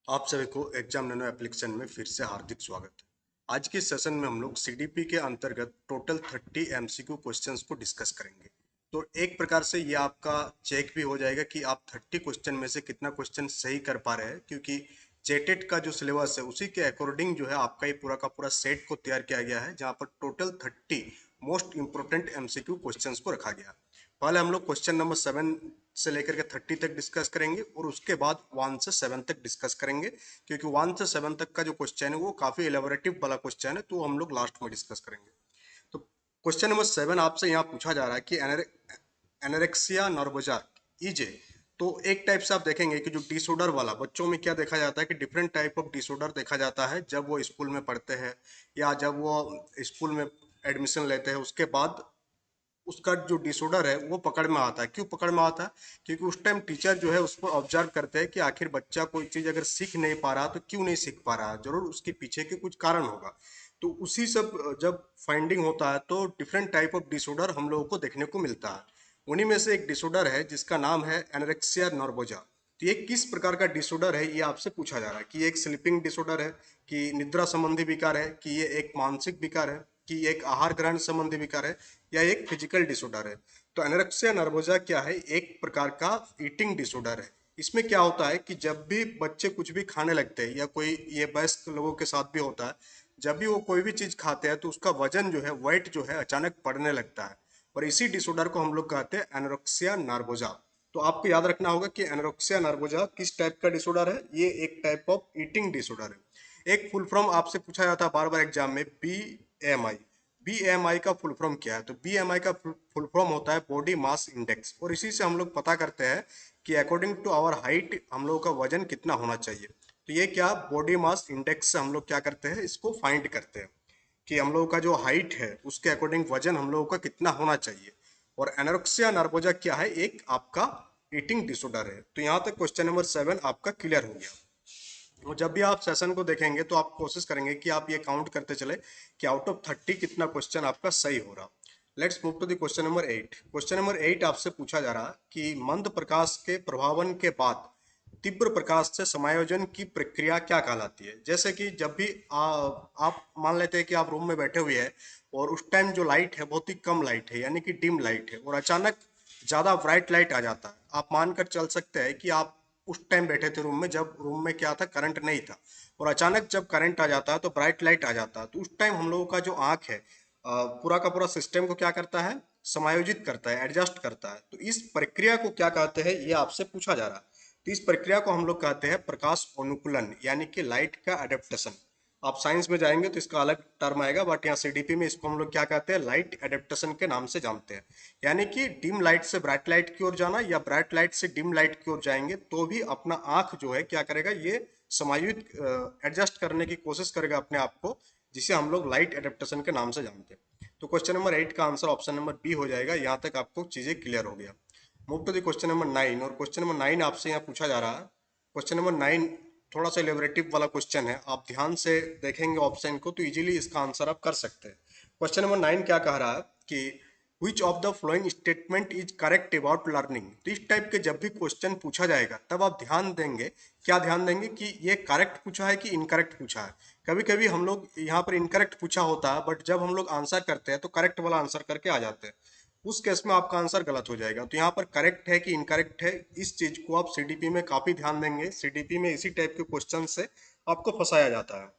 आप सभी को एग्जाम नैनो एप्लीकेशन में फिर से हार्दिक स्वागत है। आज के सेशन में हम लोग सीडीपी के अंतर्गत टोटल 30 एमसीक्यू क्वेश्चंस को डिस्कस करेंगे। तो एक प्रकार से ये आपका चेक भी हो जाएगा कि आप 30 क्वेश्चन में से कितना क्वेश्चन सही कर पा रहे हैं, क्योंकि जेटेट का जो सिलेबस है उसी के अकॉर्डिंग जो है आपका ये पूरा का पूरा सेट को तैयार किया गया है, जहाँ पर total 30 most important MCQ questions को रखा गया। पहले हम लोग क्वेश्चन नंबर 7 से लेकर के 30 तक डिस्कस करेंगे और उसके बाद 1 से 7 तक डिस्कस करेंगे, क्योंकि 1 से 7 तक का जो क्वेश्चन है वो काफी एलेबोरेटिव वाला क्वेश्चन है, तो हम लोग लास्ट में डिस्कस करेंगे। तो क्वेश्चन नंबर 7 आपसे यहाँ पूछा जा रहा है कि एनोरेक्सिया नर्वोजा ईजे। तो एक टाइप से आप देखेंगे कि जो डिसऑर्डर वाला बच्चों में क्या देखा जाता है कि डिफरेंट टाइप ऑफ डिसऑर्डर देखा जाता है जब वो स्कूल में पढ़ते हैं या जब वो स्कूल में एडमिशन लेते हैं, उसके बाद उसका जो डिसऑर्डर है वो पकड़ में आता है। क्यों पकड़ में आता है? क्योंकि उस टाइम टीचर जो है उसको ऑब्जर्व करते हैं कि आखिर बच्चा कोई चीज़ अगर सीख नहीं पा रहा तो क्यों नहीं सीख पा रहा है, जरूर उसके पीछे के कुछ कारण होगा। तो उसी सब जब फाइंडिंग होता है तो डिफरेंट टाइप ऑफ डिसऑर्डर हम लोगों को देखने को मिलता है। उन्हीं में से एक डिसऑर्डर है जिसका नाम है एनोरेक्सिया नर्वोजा। तो ये किस प्रकार का डिसऑर्डर है ये आपसे पूछा जा रहा है कि ये एक स्लीपिंग डिसऑर्डर है, कि निद्रा संबंधी विकार है, कि ये एक मानसिक विकार है, कि ये एक आहार ग्रहण संबंधी विकार है, या एक फिजिकल डिसऑर्डर है। तो एनोरेक्सिया नर्वोजा क्या है? एक प्रकार का ईटिंग डिसऑर्डर है। इसमें क्या होता है कि जब भी बच्चे कुछ भी खाने लगते हैं या कोई, ये वयस्क लोगों के साथ भी होता है, जब भी वो कोई भी चीज खाते हैं तो उसका वजन जो है, वेट जो है, अचानक बढ़ने लगता है। और इसी डिसऑर्डर को हम लोग कहते हैं एनोरेक्सिया नर्वोजा। तो आपको याद रखना होगा कि एनोरेक्सिया नर्वोजा किस टाइप का डिसऑर्डर है। ये एक टाइप ऑफ ईटिंग डिसऑर्डर है। एक फुल फॉर्म आपसे पूछा जाता है बार बार एग्जाम में, BMI। BMI का फुल फॉर्म क्या है? तो BMI का फुल फॉर्म होता है बॉडी मास इंडेक्स, और इसी से हम लोग पता करते हैं कि अकॉर्डिंग टू आवर हाइट हम लोगों का वजन कितना होना चाहिए। तो ये क्या, बॉडी मास इंडेक्स से हम लोग क्या करते हैं, इसको फाइंड करते हैं कि हम लोगों का जो हाइट है उसके अकॉर्डिंग वजन हम लोगों का कितना होना चाहिए। और एनोरेक्सिया नर्वोजा क्या है? एक आपका ईटिंग डिसऑर्डर है। तो यहाँ तक क्वेश्चन नंबर 7 आपका क्लियर हो गया। और जब भी आप सेशन को देखेंगे तो आप कोशिश करेंगे कि आप ये काउंट करते चले कि आउट ऑफ 30 कितना क्वेश्चन आपका सही हो रहा। Let's move to the question number 8। Question number 8 आपसे पूछा जा रहा कि मंद प्रकाश के प्रभावन के बाद तीव्र प्रकाश से समायोजन की प्रक्रिया क्या कहलाती है? जैसे कि जब भी आप मान लेते हैं कि आप रूम में बैठे हुए हैं और उस टाइम जो लाइट है बहुत ही कम लाइट है, यानी कि डिम लाइट है, और अचानक ज्यादा ब्राइट लाइट आ जाता है। आप मानकर चल सकते हैं कि आप उस टाइम बैठे थे रूम में जब रूम में क्या था, करंट नहीं था, और अचानक जब करंट आ जाता है तो ब्राइट लाइट आ जाता है। तो उस टाइम हम लोगों का जो आंख है, पूरा का पूरा सिस्टम को क्या करता है, समायोजित करता है, एडजस्ट करता है। तो इस प्रक्रिया को क्या कहते हैं ये आपसे पूछा जा रहा है। तो इस प्रक्रिया को हम लोग कहते हैं प्रकाश अनुकूलन, यानी कि लाइट का एडेप्टेशन। आप साइंस में जाएंगे तो इसका अलग टर्म आएगा, बट यहाँ सीडीपी में इसको हम लोग क्या कहते हैं, लाइट एडेप्टेशन के नाम से जानते हैं। यानी कि डिम लाइट से ब्राइट लाइट की ओर जाना या ब्राइट लाइट से डिम लाइट की ओर जाएंगे तो भी अपना आंख जो है क्या करेगा, ये समायोजित एडजस्ट करने की कोशिश करेगा अपने आप को, जिसे हम लोग लाइट एडेप्टेशन के नाम से जानते हैं। तो क्वेश्चन नंबर 8 का आंसर ऑप्शन नंबर बी हो जाएगा। यहाँ तक आपको चीजें क्लियर हो गया। Move to the question number 9। और क्वेश्चन नंबर 9 आपसे यहाँ पूछा जा रहा है। क्वेश्चन नंबर 9 थोड़ा सा इलेबरेटिव वाला क्वेश्चन है। आप ध्यान से देखेंगे ऑप्शन को तो इजीली इसका आंसर आप कर सकते हैं। क्वेश्चन नंबर 9 क्या कह रहा है कि which of the following statement is correct about learning. तो इस टाइप के जब भी क्वेश्चन पूछा जाएगा तब आप ध्यान देंगे, क्या ध्यान देंगे कि ये करेक्ट पूछा है कि इनकरेक्ट पूछा है। कभी कभी हम लोग यहाँ पर इनकरेक्ट पूछा होता है, बट जब हम लोग आंसर करते हैं तो करेक्ट वाला आंसर करके आ जाते हैं। उस केस में आपका आंसर गलत हो जाएगा। तो यहाँ पर करेक्ट है कि इनकरेक्ट है, इस चीज को आप सीडीपी में काफी ध्यान देंगे। सीडीपी में इसी टाइप के क्वेश्चन से आपको फंसाया जाता है।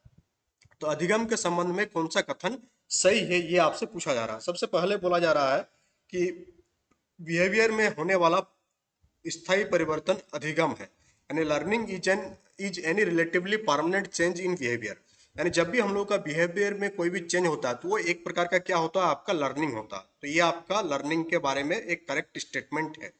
तो अधिगम के संबंध में कौन सा कथन सही है ये आपसे पूछा जा रहा है। सबसे पहले बोला जा रहा है कि बिहेवियर में होने वाला स्थायी परिवर्तन अधिगम है, यानी learning is any relatively permanent change in behaviour. यानी जब भी हम लोग का बिहेवियर में कोई भी चेंज होता है तो वो एक प्रकार का क्या होता है, आपका लर्निंग होता है। तो ये आपका लर्निंग के बारे में एक करेक्ट स्टेटमेंट है।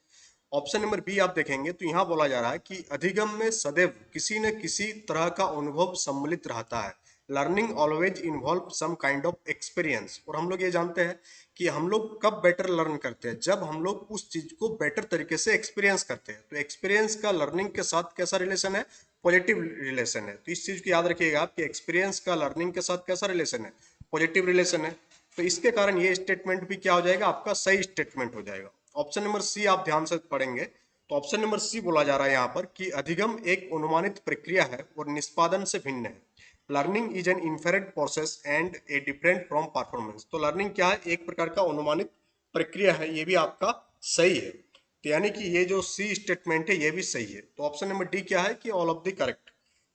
ऑप्शन नंबर बी आप देखेंगे तो यहाँ बोला जा रहा है कि अधिगम में सदैव किसी न किसी तरह का अनुभव सम्मिलित रहता है। Learning always involve some kind of experience. और हम लोग ये जानते हैं कि हम लोग कब बेटर लर्न करते हैं, जब हम लोग उस चीज को बेटर तरीके से एक्सपीरियंस करते हैं। तो एक्सपीरियंस का लर्निंग के साथ कैसा रिलेशन है, पॉजिटिव रिलेशन है। तो इस चीज को याद रखिएगा आप कि एक्सपीरियंस का लर्निंग के साथ कैसा रिलेशन है, पॉजिटिव रिलेशन है। तो इसके कारण ये स्टेटमेंट भी क्या हो जाएगा, आपका सही स्टेटमेंट हो जाएगा। ऑप्शन नंबर सी आप ध्यान से पढ़ेंगे तो ऑप्शन नंबर सी बोला जा रहा है यहाँ पर कि अधिगम एक अनुमानित प्रक्रिया है और निष्पादन से भिन्न है। Learning is an inferred process and a different from performance. तो लर्निंग क्या है, एक प्रकार का अनुमानित प्रक्रिया है, ये भी आपका सही है। तो यानी कि ये जो सी स्टेटमेंट है ये भी सही है। तो ऑप्शन नंबर डी क्या है कि ऑल ऑफ द करेक्ट।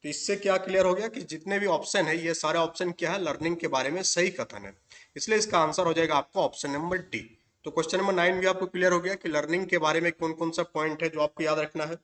तो इससे क्या क्लियर हो गया कि जितने भी ऑप्शन है ये सारे ऑप्शन क्या है, लर्निंग के बारे में सही कथन है। इसलिए इसका आंसर हो जाएगा आपका ऑप्शन नंबर डी। तो क्वेश्चन नंबर 9 भी आपको क्लियर हो गया कि लर्निंग के बारे में कौन कौन सा पॉइंट है जो आपको याद रखना है।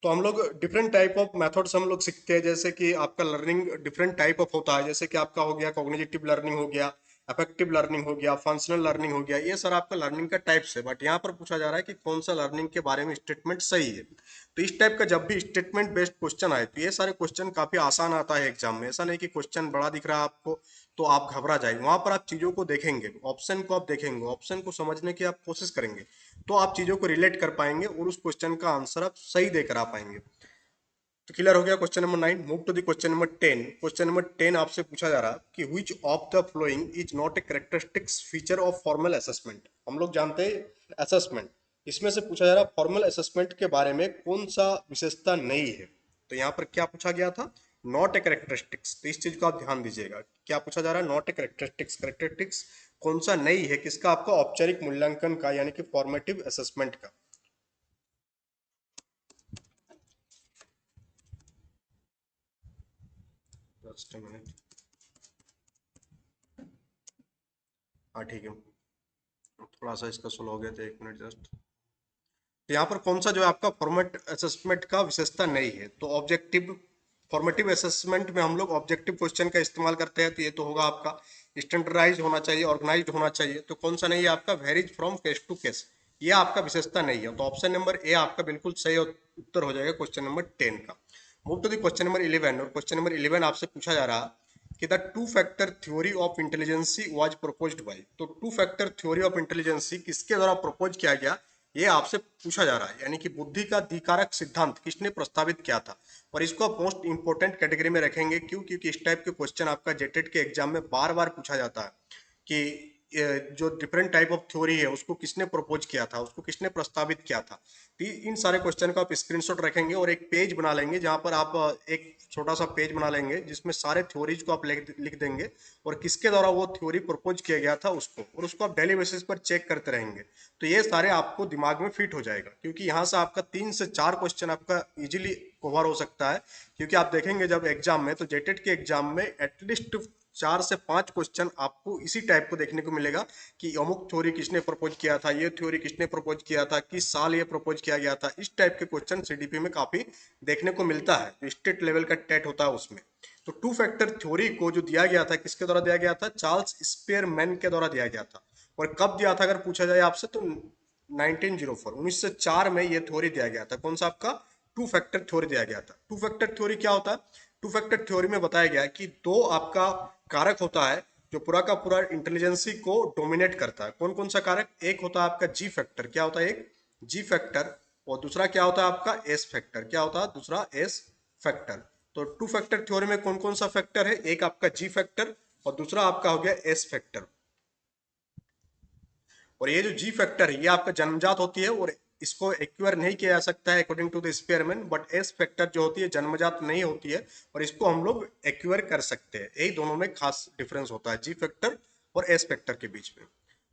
तो हम लोग डिफरेंट टाइप ऑफ मेथड्स हम लोग सीखते हैं, जैसे कि आपका लर्निंग डिफरेंट टाइप ऑफ होता है, जैसे कि आपका हो गया कॉग्निटिव लर्निंग हो गया, अफेक्टिव लर्निंग हो गया, फंक्शनल लर्निंग हो गया। ये सर आपका लर्निंग का टाइप्स है, बट यहाँ पर पूछा जा रहा है कि कौन सा लर्निंग के बारे में स्टेटमेंट सही है। तो इस टाइप का जब भी स्टेटमेंट बेस्ड क्वेश्चन आए तो ये सारे क्वेश्चन काफी आसान आता है एग्जाम में। ऐसा नहीं कि क्वेश्चन बड़ा दिख रहा है आपको तो आप घबरा जाए, वहां पर आप चीजों को देखेंगे, ऑप्शन को आप देखेंगे, ऑप्शन को समझने की आप कोशिश करेंगे, तो आप चीजों को रिलेट कर पाएंगे और उस क्वेश्चन का आंसर आप सही देकर आ पाएंगे। तो क्लियर हो गया question number 9। Move to the question number 10। Question number 10 आपसे पूछा जा रहा है कि which of the following is not a characteristics feature of formal assessment. हम लोग जानते हैं असेसमेंट, इसमें से पूछा जा रहा है फॉर्मल असेसमेंट के बारे में कौन सा विशेषता नहीं है। तो यहाँ पर क्या पूछा गया था, नॉट ए कैरेक्टरिस्टिक्स। तो इस चीज को आप ध्यान दीजिएगा, क्या पूछा जा रहा है, नॉट ए कैरेक्टरिस्टिक्स। कैरेक्टरिस्टिक्स कौन सा नहीं है किसका, आपका औपचारिक मूल्यांकन का, यानी कि फॉर्मेटिव असेसमेंट का। जस्ट मिनट, हाँ ठीक है, थोड़ा सा इसका स्लो हो गया था, एक मिनट जस्ट। तो यहाँ पर कौन सा जो है आपका फॉर्मेट असेसमेंट का विशेषता नहीं है, तो ऑब्जेक्टिव फॉर्मेटिव असेसमेंट में हम लोग ऑब्जेक्टिव क्वेश्चन का इस्तेमाल करते हैं। तो ये तो होगा आपका स्टैंडर्डाइज होना चाहिए, ऑर्गेनाइज होना चाहिए। तो कौन सा नहीं है आपका, varies from case to case, ये आपका विशेषता नहीं है। तो ऑप्शन नंबर ए आपका बिल्कुल सही उत्तर हो जाएगा क्वेश्चन नंबर 10 का। Move to the question number 11। और क्वेश्चन नंबर 11 आपसे पूछा जा रहा कि the two factor theory of intelligence was proposed by. तो two factor theory of intelligence किसके द्वारा प्रपोज किया गया, ये आपसे पूछा जा रहा है। यानी कि बुद्धि का द्विकारक सिद्धांत किसने प्रस्तावित किया था। और इसको आप मोस्ट इंपोर्टेंट कैटेगरी में रखेंगे, क्यों, क्योंकि इस टाइप के क्वेश्चन आपका जेटेट के एग्जाम में बार बार पूछा जाता है कि जो डिफरेंट टाइप ऑफ थ्योरी है उसको किसने प्रपोज किया था, उसको किसने प्रस्तावित किया था। तो इन सारे क्वेश्चन का आप स्क्रीनशॉट रखेंगे और एक पेज बना लेंगे, जहां पर आप एक छोटा सा पेज बना लेंगे जिसमें सारे थ्योरीज को आप लिख देंगे और किसके द्वारा वो थ्योरी प्रपोज किया गया था उसको, और उसको आप डेली बेसिस पर चेक करते रहेंगे। तो ये सारे आपको दिमाग में फिट हो जाएगा, क्योंकि यहाँ से आपका 3 से 4 क्वेश्चन आपका इजीली कवर हो सकता है। क्योंकि आप देखेंगे जब एग्जाम में, तो जेटेट के एग्जाम में एटलीस्ट 4 से 5 क्वेश्चन आपको इसी टाइप को देखने को मिलेगा कि अमुक थ्योरी किसने प्रपोज किया था, ये थ्योरी किसने प्रपोज किया था, किस साल ये प्रपोज किया गया था। इस टाइप के क्वेश्चन सीडीपी में काफी देखने को मिलता है, जो स्टेट लेवल का टेट होता है उसमें। तो टू फैक्टर थ्योरी को जो दिया गया था किसके द्वारा दिया गया था, चार्ल्स स्पेयरमैन के द्वारा दिया गया था। और कब दिया था अगर पूछा जाए आपसे, तो 1904 1904 में ये थ्योरी दिया गया था। कौन सा आपका, टू फैक्टर थ्योरी दिया गया था। टू फैक्टर थ्योरी क्या होता है, टू फैक्टर थ्योरी में बताया गया कि दो आपका कारक होता है जो पूरा का पूरा इंटेलिजेंसी को डोमिनेट करता है। कौन कौन सा कारक, एक होता है आपका जी फैक्टर, क्या होता है एक जी फैक्टर, और दूसरा क्या होता है आपका एस फैक्टर, क्या होता है दूसरा एस फैक्टर। तो टू फैक्टर थ्योरी में कौन कौन सा फैक्टर है, एक आपका जी फैक्टर और दूसरा आपका हो गया एस फैक्टर। और ये जो जी फैक्टर है ये आपका जन्मजात होती है और इसको एक्वायर नहीं किया जा सकता है according to the Spearman. But S factor जो होती है जन्मजात नहीं होती है और इसको हम लोग एक्वायर कर सकते हैं। यही दोनों में खास डिफरेंस होता है जी फैक्टर और एस फैक्टर के बीच में।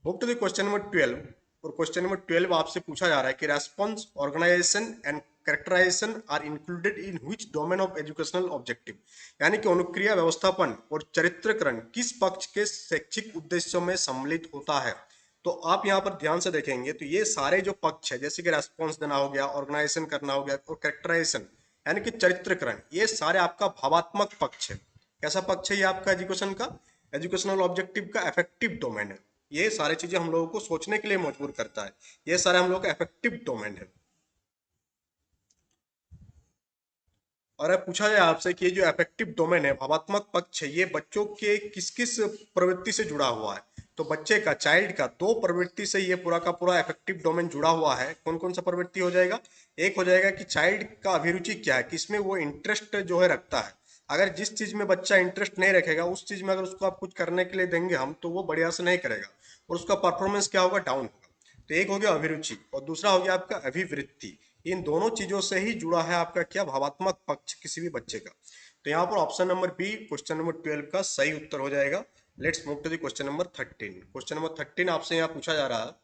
Move to the question number 12। और क्वेश्चन नंबर 12 आपसे पूछा जा रहा है कि response, organisation and characterisation are included in which domain of educational objective. यानी कि अनुक्रिया, व्यवस्थापन और चरित्रकरण किस पक्ष के शैक्षिक उद्देश्यों में सम्मिलित होता है। तो आप यहाँ पर ध्यान से देखेंगे तो ये सारे जो पक्ष है, जैसे कि रेस्पॉन्स देना हो गया, ऑर्गेनाइजेशन करना हो गया और कैरेक्टराइजेशन यानी कि चरित्रकरण, ये सारे आपका भावात्मक पक्ष है। कैसा पक्ष है ये आपका एजुकेशन का, एजुकेशनल ऑब्जेक्टिव का अफेक्टिव डोमेन है। ये सारी चीजें हम लोगों को सोचने के लिए मजबूर करता है, ये सारे हम लोगों का अफेक्टिव डोमेन है। और अब पूछा जाए आपसे कि ये जो अफेक्टिव डोमेन है, भावात्मक पक्ष है, ये बच्चों के किस किस प्रवृत्ति से जुड़ा हुआ है। तो बच्चे का, चाइल्ड का, दो प्रवृत्ति से ये पूरा का पूरा अफेक्टिव डोमेन जुड़ा हुआ है। कौन कौन सा प्रवृत्ति हो जाएगा, एक हो जाएगा कि चाइल्ड का अभिरुचि क्या है, किसमें वो इंटरेस्ट जो है रखता है। अगर जिस चीज में बच्चा इंटरेस्ट नहीं रखेगा, उस चीज में अगर उसको आप कुछ करने के लिए देंगे हम, तो वो बढ़िया से नहीं करेगा और उसका परफॉर्मेंस क्या होगा, डाउन होगा। तो एक हो गया अभिरुचि और दूसरा हो गया आपका अभिवृत्ति। इन दोनों चीजों से ही जुड़ा है आपका क्या, भावात्मक पक्ष किसी भी बच्चे का। तो यहाँ पर option number B question number 12 का सही उत्तर हो जाएगा। Let's move to the question number 13। Question number 13 आपसे यहाँ पूछा जा रहा है।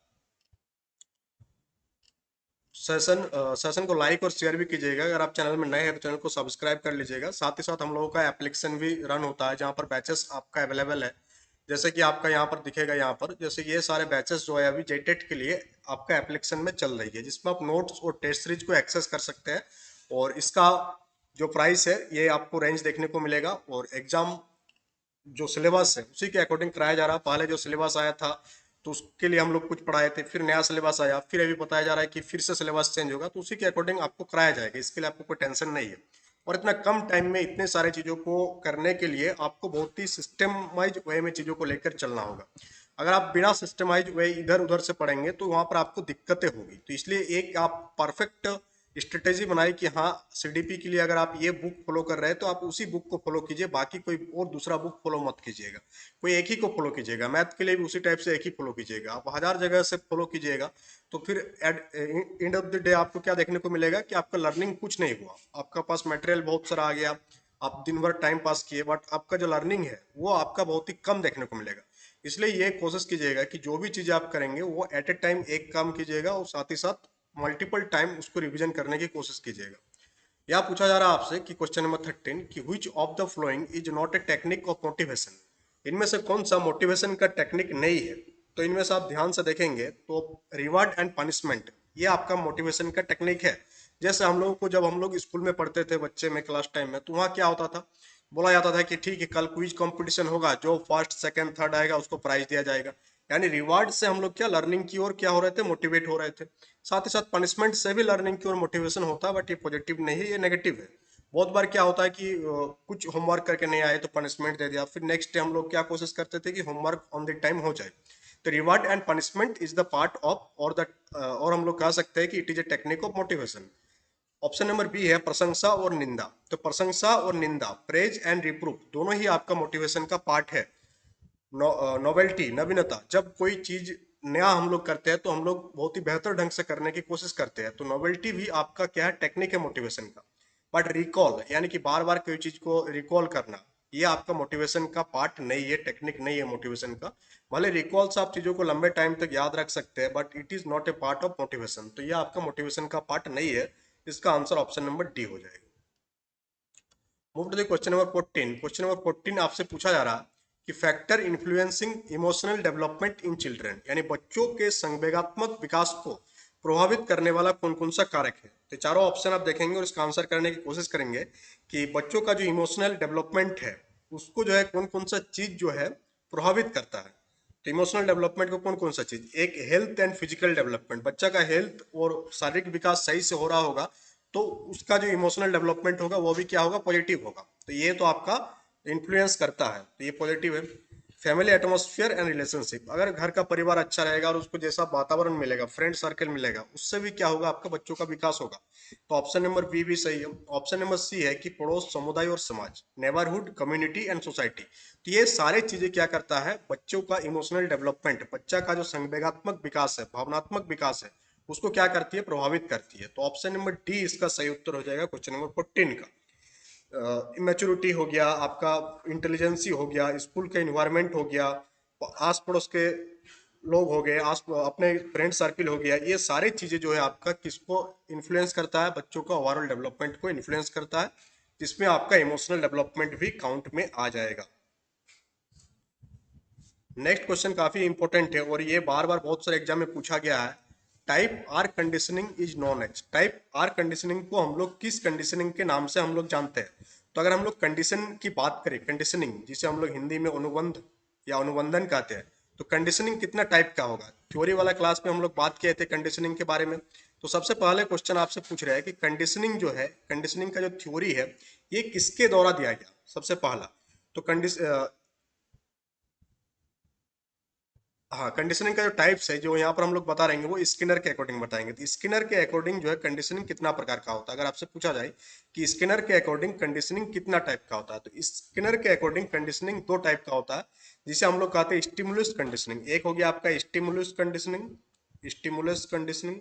सेशन को लाइक और शेयर भी कीजिएगा। अगर आप चैनल में नए हैं तो चैनल को सब्सक्राइब कर लीजिएगा। साथ ही साथ हम लोगों का एप्लीकेशन भी रन होता है जहाँ पर बैचेस आपका अवेलेबल है। जैसे कि आपका यहाँ पर दिखेगा, यहाँ पर जैसे ये सारे बैचेस जो है अभी जेटेट के लिए आपका एप्लीकेशन में चल रही है, जिसमें आप नोट्स और टेस्ट सीरीज को एक्सेस कर सकते हैं। और इसका जो प्राइस है ये आपको रेंज देखने को मिलेगा। और एग्जाम जो सिलेबस है उसी के अकॉर्डिंग कराया जा रहा है। पहले जो सिलेबस आया था तो उसके लिए हम लोग कुछ पढ़ाए थे, फिर नया सिलेबस आया, फिर अभी बताया जा रहा है कि फिर से सिलेबस चेंज होगा, तो उसी के अकॉर्डिंग आपको कराया जाएगा। इसके लिए आपको कोई टेंशन नहीं है। और इतना कम टाइम में इतने सारे चीज़ों को करने के लिए आपको बहुत ही सिस्टमाइज वे में चीज़ों को लेकर चलना होगा। अगर आप बिना सिस्टमाइज वे इधर उधर से पढ़ेंगे तो वहाँ पर आपको दिक्कतें होगी। तो इसलिए एक आप परफेक्ट स्ट्रेटेजी बनाई कि हाँ, सीडीपी के लिए अगर आप ये बुक फॉलो कर रहे हैं तो आप उसी बुक को फॉलो कीजिए, बाकी कोई और दूसरा बुक फॉलो मत कीजिएगा। कोई एक ही को फॉलो कीजिएगा। मैथ के लिए भी उसी टाइप से एक ही फॉलो कीजिएगा। आप हजार जगह से फॉलो कीजिएगा तो फिर at end of the day आपको क्या देखने को मिलेगा कि आपका लर्निंग कुछ नहीं हुआ। आपका पास मटेरियल बहुत सारा आ गया, आप दिन भर टाइम पास किए, बट आपका जो लर्निंग है वो आपका बहुत ही कम देखने को मिलेगा। इसलिए ये कोशिश कीजिएगा कि जो भी चीज़ें आप करेंगे वो एट ए टाइम एक काम कीजिएगा और साथ ही साथ मल्टीपल टाइम उसको रिवीजन करने की कोशिश कीजिएगा। यह पूछा जा रहा है आपसे कि क्वेश्चन नंबर 13 कि which of the following is not A technique of motivation. इनमें से कौन सा मोटिवेशन का टेक्निक नहीं है। तो इनमें से आप ध्यान से देखेंगे तो रिवार्ड एंड पनिशमेंट ये आपका मोटिवेशन का टेक्निक है। जैसे हम लोगों को जब हम लोग स्कूल में पढ़ते थे बच्चे में क्लास टाइम में, तो वहाँ क्या होता था, बोला जाता था कि ठीक है कल क्विज कंपटीशन होगा, जो फर्स्ट सेकंड थर्ड आएगा उसको प्राइज दिया जाएगा। यानी रिवार्ड से हम लोग क्या लर्निंग की ओर क्या हो रहे थे, मोटिवेट हो रहे थे। साथ ही साथ पनिशमेंट से भी लर्निंग की ओर मोटिवेशन होता है, बट ये पॉजिटिव नहीं है, ये नेगेटिव है। बहुत बार क्या होता है कि कुछ होमवर्क करके नहीं आए तो पनिशमेंट दे दिया, फिर नेक्स्ट डे हम लोग क्या कोशिश करते थे कि होमवर्क ऑन द टाइम हो जाए। तो reward and punishment is the part of और द और हम लोग कह सकते हैं कि it is a technique of motivation. Option number B है प्रशंसा और निंदा। तो प्रशंसा और निंदा, प्रेज एंड रिप्रूव, दोनों ही आपका मोटिवेशन का पार्ट है। नोवेल्टी, नवीनता, जब कोई चीज नया हम लोग करते हैं तो हम लोग बहुत ही बेहतर ढंग से करने की कोशिश करते हैं, तो नोवेल्टी भी आपका क्या है, टेक्निक है मोटिवेशन का। बट रिकॉल यानी कि बार बार कोई चीज को रिकॉल करना, ये आपका मोटिवेशन का पार्ट नहीं है, टेक्निक नहीं है मोटिवेशन का। भले रिकॉल से आप चीजों को लंबे टाइम तक याद रख सकते हैं, but it is not A part of motivation. तो ये आपका मोटिवेशन का पार्ट नहीं है। इसका आंसर ऑप्शन नंबर डी हो जाएगा। Move to the question number 14। Question number 14 आपसे पूछा जा रहा है कि factor influencing emotional development in children, यानी बच्चों के संवेगात्मक विकास को प्रभावित करने वाला कौन कौन सा कारक है। तो चारों ऑप्शन आप देखेंगे और इसका आंसर करने की कोशिश करेंगे कि बच्चों का जो इमोशनल डेवलपमेंट है उसको जो है कौन कौन सा चीज जो है प्रभावित करता है। तो इमोशनल डेवलपमेंट को कौन कौन सा चीज, एक हेल्थ एंड फिजिकल डेवलपमेंट, बच्चा का हेल्थ और शारीरिक विकास सही से हो रहा होगा तो उसका जो इमोशनल डेवलपमेंट होगा वो भी क्या होगा, पॉजिटिव होगा। तो ये तो आपका इन्फ्लुएंस करता है, तो ये पॉजिटिव है। फैमिली एटमोस्फियर एंड रिलेशनशिप, अगर घर का परिवार अच्छा रहेगा और उसको जैसा वातावरण मिलेगा, फ्रेंड सर्कल मिलेगा, उससे भी क्या होगा, आपका बच्चों का विकास होगा। तो ऑप्शन नंबर बी भी सही है। ऑप्शन नंबर सी है कि पड़ोस, समुदाय और समाज, नेबरहुड, कम्युनिटी एंड सोसाइटी। तो ये सारे चीजें क्या करता है, बच्चों का इमोशनल डेवलपमेंट, बच्चा का जो संवेगात्मक विकास है, भावनात्मक विकास है, उसको क्या करती है, प्रभावित करती है। तो ऑप्शन नंबर डी इसका सही उत्तर हो जाएगा क्वेश्चन नंबर 14 का। इमेच्योरिटी हो गया, आपका इंटेलिजेंसी हो गया, स्कूल का इन्वायरमेंट हो गया, आस पड़ोस के लोग हो गए, आस अपने फ्रेंड सर्किल हो गया, ये सारी चीजें जो है आपका किसको इन्फ्लुएंस करता है, बच्चों का ओवरऑल डेवलपमेंट को इन्फ्लुएंस करता है, जिसमें आपका इमोशनल डेवलपमेंट भी काउंट में आ जाएगा। नेक्स्ट क्वेश्चन काफी इंपॉर्टेंट है और ये बार बार बहुत सारे एग्जाम में पूछा गया है। Type R conditioning is known as, type R conditioning को हम लोग किस कंडीशनिंग के नाम से हम लोग जानते हैं। तो अगर हम लोग कंडीशन की बात करें, कंडीशनिंग जिसे हम लोग हिंदी में अनुबंध या अनुबंधन कहते हैं, तो कंडीशनिंग कितना टाइप का होगा। थ्योरी वाला क्लास में हम लोग बात किए थे कंडीशनिंग के बारे में। तो सबसे पहले क्वेश्चन आपसे पूछ रहा है कि कंडीशनिंग जो है, कंडीशनिंग का जो थ्योरी है ये किसके द्वारा दिया गया, सबसे पहला। तो हाँ, कंडीशनिंग का जो टाइप्स है जो यहाँ पर हम लोग बता रहेंगे वो स्किनर के अकॉर्डिंग बताएंगे। तो स्किनर के अकॉर्डिंग जो है कंडीशनिंग कितना प्रकार का होता है, अगर आपसे पूछा जाए कि स्किनर के अकॉर्डिंग कंडीशनिंग कितना टाइप का होता है, तो स्किनर के अकॉर्डिंग कंडीशनिंग दो टाइप का होता है, जिसे हम लोग कहते हैं स्टिमुलस कंडीशनिंग। एक हो गया आपका स्टिमुलस कंडीशनिंग स्टिमुलस कंडीशनिंग,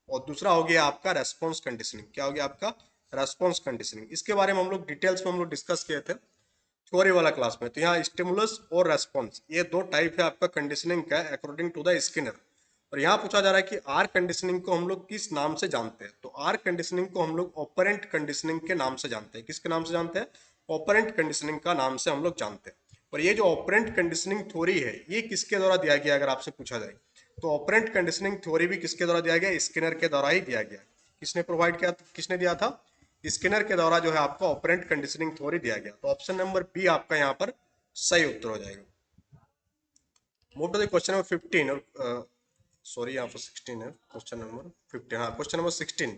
और दूसरा हो गया आपका रेस्पॉन्स कंडीशनिंग। क्या हो गया आपका? Response conditioning. इसके बारे में हम लोग डिटेल्स में हम लोग डिस्कस किए थे थ्योरी वाला क्लास में। तो यहाँ स्टिमुलस और रेस्पॉन्स ये दो टाइप है आपका कंडीशनिंग का अकॉर्डिंग टू द स्किनर। और यहाँ पूछा जा रहा है कि आर कंडीशनिंग को हम लोग किस नाम से जानते हैं? तो आर कंडीशनिंग को हम लोग ऑपरेंट कंडीशनिंग के नाम से जानते हैं। किसके नाम से जानते हैं? ऑपरेंट कंडीशनिंग का नाम से हम लोग जानते हैं। और ये जो ऑपरेंट कंडीशनिंग थ्योरी है ये किसके द्वारा दिया गया अगर आपसे पूछा जाए? तो ऑपरेंट कंडीशनिंग थ्योरी भी किसके द्वारा दिया गया? स्किनर के द्वारा ही दिया गया। किसने प्रोवाइड किया? किसने दिया था? स्किनर के द्वारा जो है आपका ऑपरेंट कंडीशनिंग थ्योरी दिया गया। तो ऑप्शन नंबर बी आपका यहाँ पर सही उत्तर हो जाएगा। Move to the question number 15 और सॉरी यहाँ पर 16 है, क्वेश्चन नंबर 15। हाँ, क्वेश्चन नंबर 16।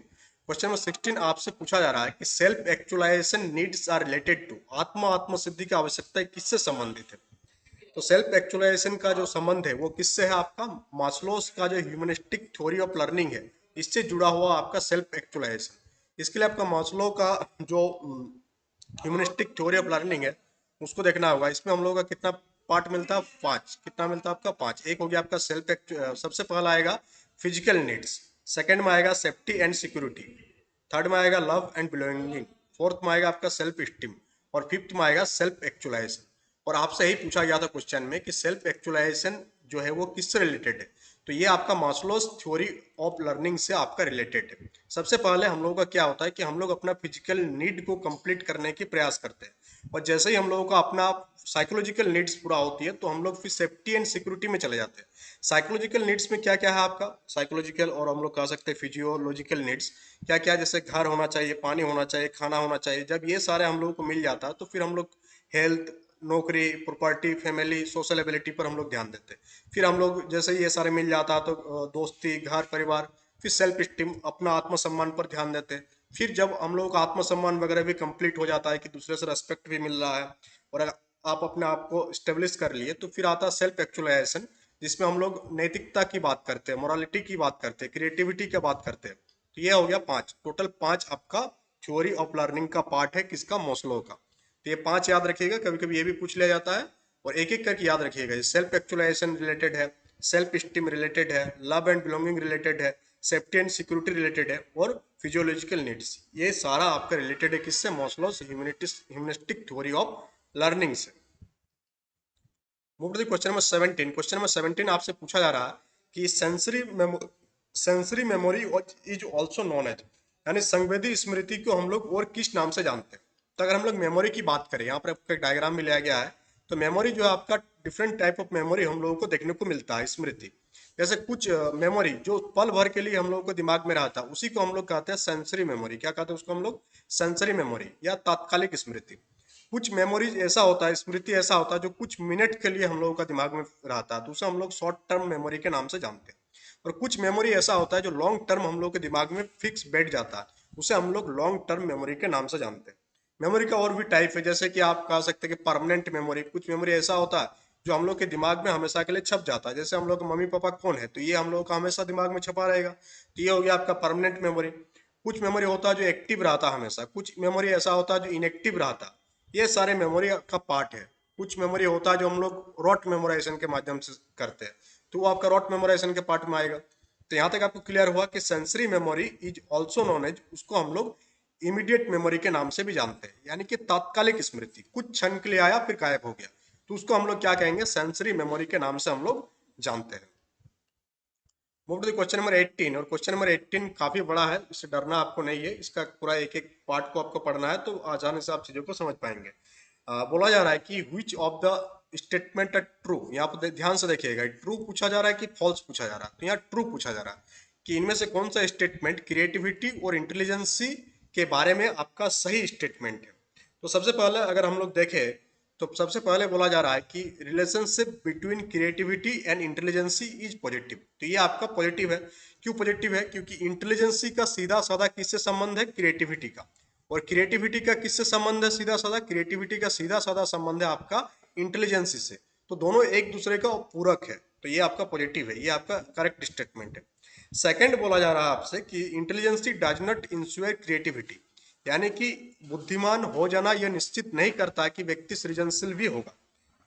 क्वेश्चन नंबर 16 आपसे पूछा जा रहा है कि self actualisation needs are related to, आत्म सिद्धि की आवश्यकता किससे संबंधित है? तो सेल्फ एक्चुअलाइजेशन का जो संबंध है वो किससे है आपका? मास्लोस का जो ह्यूमनिस्टिक थ्योरी ऑफ लर्निंग है इससे जुड़ा हुआ आपका सेल्फ एक्चुअलाइजेशन। इसके लिए आपका मास्लो का जो ह्यूमनिस्टिक थ्योरी ऑफ लर्निंग है उसको देखना होगा। इसमें हम लोगों का कितना पार्ट मिलता है? 5। कितना मिलता है आपका? 5। एक हो गया आपका सबसे पहला आएगा फिजिकल नीड्स, सेकंड में आएगा सेफ्टी एंड सिक्योरिटी, थर्ड में आएगा लव एंड बिलोंगिंग, फोर्थ में आएगा आपका सेल्फ स्टीम, और फिफ्थ में आएगा सेल्फ एक्चुअलाइजेशन। और आपसे यही पूछा गया था क्वेश्चन में कि सेल्फ एक्चुअलाइजेशन जो है वो किससे रिलेटेड है? तो ये आपका मास्लोस थ्योरी ऑफ लर्निंग से आपका रिलेटेड है। सबसे पहले हम लोगों का क्या होता है कि हम लोग अपना फिजिकल नीड को कंप्लीट करने की प्रयास करते हैं, और जैसे ही हम लोगों का अपना साइकोलॉजिकल नीड्स पूरा होती है तो हम लोग फिर सेफ्टी एंड सिक्योरिटी में चले जाते हैं। साइकोलॉजिकल नीड्स में क्या क्या है आपका? साइकोलॉजिकल और हम लोग कह सकते हैं फिजियोलॉजिकल नीड्स क्या क्या? जैसे घर होना चाहिए, पानी होना चाहिए, खाना होना चाहिए। जब ये सारे हम लोगों को मिल जाता है तो फिर हम लोग हेल्थ, नौकरी, प्रॉपर्टी, फैमिली, सोशल एबिलिटी पर हम लोग ध्यान देते हैं। फिर हम लोग जैसे ये सारे मिल जाता है तो दोस्ती, घर परिवार, फिर सेल्फ स्टीम, अपना आत्मसम्मान पर ध्यान देते हैं। फिर जब हम लोगों का आत्मसम्मान वगैरह भी कंप्लीट हो जाता है कि दूसरे से रेस्पेक्ट भी मिल रहा है और अगर आप अपने आप को स्टेब्लिश कर लिए तो फिर आता है सेल्फ एक्चुअलाइजेशन, जिसमें हम लोग नैतिकता की बात करते हैं, मोरालिटी की बात करते हैं, क्रिएटिविटी की बात करते हैं। तो ये हो गया 5, टोटल 5 आपका थ्योरी ऑफ लर्निंग का पार्ट है किसका? मॉस्लो का। तो ये 5 याद रखिएगा, कभी कभी ये भी पूछ लिया जाता है और एक एक करके याद रखिएगा। सेल्फ एक्चुअलाइजेशन रिलेटेड है, सेल्फ स्टीम रिलेटेड है, लव एंड बिलोंगिंग रिलेटेड है, सेफ्टी एंड सिक्योरिटी रिलेटेड है, और फिजियोलॉजिकल नीड्स। ये सारा आपका रिलेटेड है किससे? Maslow's humanistic theory of learning से। Move to the question number 17। Question number 17 आपसे पूछा जा रहा है कि sensory memory is also known as, यानी संवेदी स्मृति को हम लोग और किस नाम से जानते हैं? तो अगर हम लोग मेमोरी की बात करें, यहाँ पर आपको एक डायग्राम भी लिया गया है। तो मेमोरी जो है आपका डिफरेंट टाइप ऑफ मेमोरी हम लोगों को देखने को मिलता है। स्मृति जैसे कुछ मेमोरी जो पल भर के लिए हम लोगों को दिमाग में रहता है उसी को हम लोग कहते हैं सेंसरी मेमोरी। क्या कहते हैं उसको हम लोग? सेंसरी मेमोरी या तात्कालिक स्मृति। कुछ मेमोरीज ऐसा होता है, स्मृति ऐसा होता है जो कुछ मिनट के लिए हम लोगों का दिमाग में रहता है, तो उसे हम लोग शॉर्ट टर्म मेमोरी के नाम से जानते हैं। और कुछ मेमोरी ऐसा होता है जो लॉन्ग टर्म हम लोग के दिमाग में फिक्स बैठ जाता है, उसे हम लोग लॉन्ग टर्म मेमोरी के नाम से जानते हैं। मेमोरी का और भी टाइप है, जैसे कि आप कह सकते हैं कि परमानेंट मेमोरी। कुछ मेमोरी ऐसा होता है जो हम लोग के दिमाग में हमेशा के लिए छप जाता है, जैसे हम लोग मम्मी पापा कौन है तो ये हम लोग का हमेशा दिमाग में छपा रहेगा, तो ये हो गया आपका परमानेंट मेमोरी। कुछ मेमोरी होता है जो एक्टिव रहता है हमेशा, कुछ मेमोरी ऐसा होता है जो इनएक्टिव रहता है। ये सारे मेमोरी का पार्ट है। कुछ मेमोरी होता है जो हम लोग रॉट मेमोराइजेशन के माध्यम से करते हैं, तो वो आपका रॉट मेमोराइजेशन के पार्ट में आएगा। तो यहाँ तक आपको क्लियर हुआ कि sensory memory is also known as, उसको हम लोग इमीडिएट मेमोरी के नाम से भी जानते हैं, यानी कि तात्कालिक स्मृति, कुछ क्षण के लिए आया फिर गायब हो गया, तो उसको हम लोग क्या कहेंगे? सेंसरी मेमोरी के नाम से हम लोग जानते हैं। Move to question number 18। और क्वेश्चन नंबर 18 काफी बड़ा है, इससे डरना आपको नहीं है, इसका पूरा एक एक पार्ट को आपको पढ़ना है तो आसानी से आप चीजों को समझ पाएंगे। बोला जा रहा है कि विच ऑफ द स्टेटमेंट है ट्रू। यहाँ पर ध्यान से देखिएगा, ट्रू पूछा जा रहा है कि फॉल्स पूछा जा रहा है? तो यहाँ ट्रू पूछा जा रहा है कि इनमें से कौन सा स्टेटमेंट क्रिएटिविटी और इंटेलिजेंसी के बारे में आपका सही स्टेटमेंट है। तो सबसे पहले अगर हम लोग देखें तो सबसे पहले बोला जा रहा है कि relationship between creativity and intelligence is positive. तो ये आपका पॉजिटिव है। क्यों पॉजिटिव है? क्योंकि इंटेलिजेंसी का सीधा साधा किससे संबंध है? क्रिएटिविटी का। और क्रिएटिविटी का किससे संबंध है? सीधा साधा क्रिएटिविटी का सीधा साधा संबंध है आपका इंटेलिजेंसी से। तो दोनों एक दूसरे का पूरक है, तो ये आपका पॉजिटिव है, ये आपका करेक्ट स्टेटमेंट है। सेकंड बोला जा रहा है आपसे कि intelligence does not ensure creativity, यानी कि बुद्धिमान हो जाना यह निश्चित नहीं करता कि व्यक्ति सृजनशील भी होगा।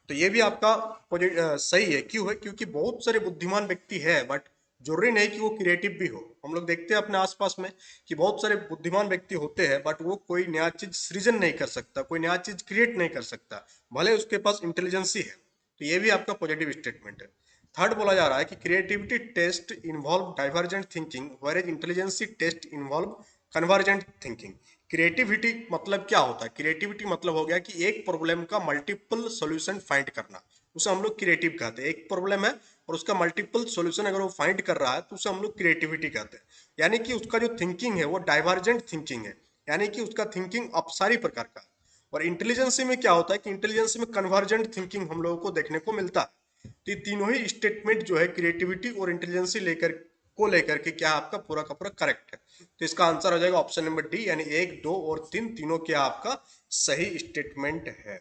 तो ये भी आपका सही है। क्यों है? क्योंकि बहुत सारे बुद्धिमान व्यक्ति है बट जरूरी नहीं कि वो क्रिएटिव भी हो। हम लोग देखते हैं अपने आसपास में कि बहुत सारे बुद्धिमान व्यक्ति होते हैं बट वो कोई नया चीज सृजन नहीं कर सकता, कोई नया चीज क्रिएट नहीं कर सकता, भले उसके पास इंटेलिजेंसी है। तो ये भी आपका पॉजिटिव स्टेटमेंट है। थर्ड बोला जा रहा है कि creativity test involve divergent thinking whereas intelligence test involve convergent thinking. Creativity मतलब क्या होता है? क्रिएटिविटी मतलब हो गया कि एक प्रॉब्लम का मल्टीपल सॉल्यूशन फाइंड करना, उसे हम लोग क्रिएटिव कहते हैं। एक प्रॉब्लम है और उसका मल्टीपल सॉल्यूशन अगर वो फाइंड कर रहा है तो उसे हम लोग क्रिएटिविटी कहते हैं। यानी कि उसका जो थिंकिंग है वो डाइवर्जेंट थिंकिंग है, यानी कि उसका थिंकिंग अपसारी प्रकार का। और इंटेलिजेंसी में क्या होता है कि इंटेलिजेंसी में कन्वर्जेंट थिंकिंग हम लोगों को देखने को मिलता है। तो ये तीनों ही स्टेटमेंट जो है क्रिएटिविटी और इंटेलिजेंसी लेकर के क्या आपका पूरा का पूरा करेक्ट है। तो इसका आंसर हो जाएगा ऑप्शन नंबर डी, यानी 1, 2 और 3 तीनों क्या आपका सही स्टेटमेंट है।